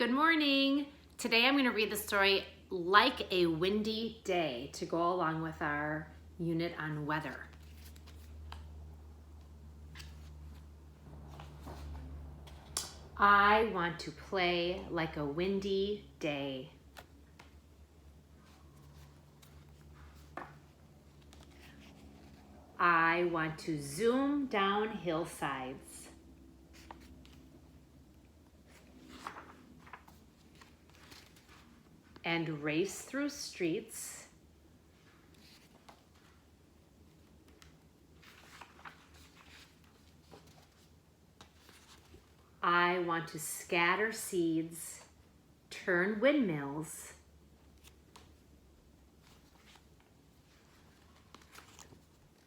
Good morning. Today I'm going to read the story Like a Windy Day to go along with our unit on weather. I want to play like a windy day. I want to zoom down hillsides. And race through streets. I want to scatter seeds, turn windmills,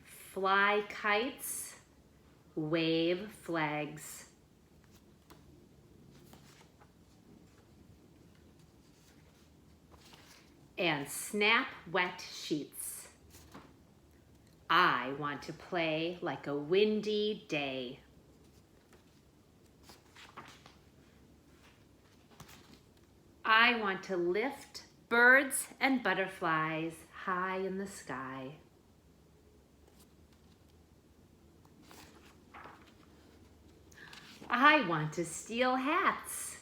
fly kites, wave flags. And snap wet sheets. I want to play like a windy day. I want to lift birds and butterflies high in the sky. I want to steal hats.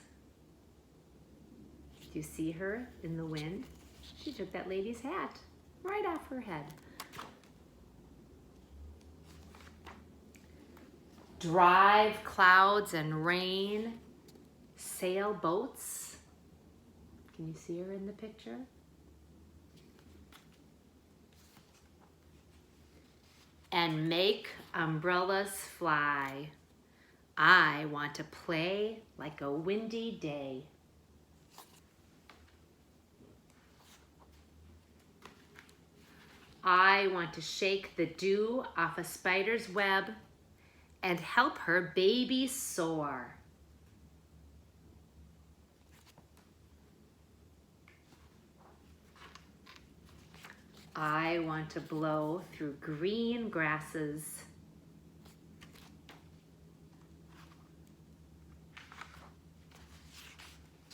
Do you see her in the wind? She took that lady's hat right off her head. Drive clouds and rain, sail boats. Can you see her in the picture? And make umbrellas fly. I want to play like a windy day. I want to shake the dew off a spider's web and help her baby soar. I want to blow through green grasses.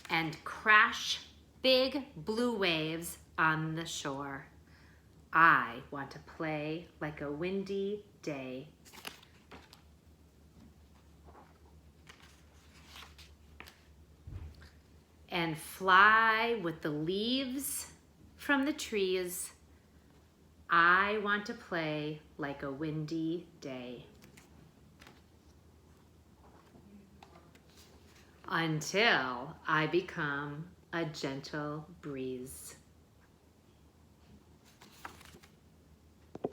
And crash big blue waves on the shore. I want to play like a windy day. And fly with the leaves from the trees. I want to play like a windy day. Until I become a gentle breeze.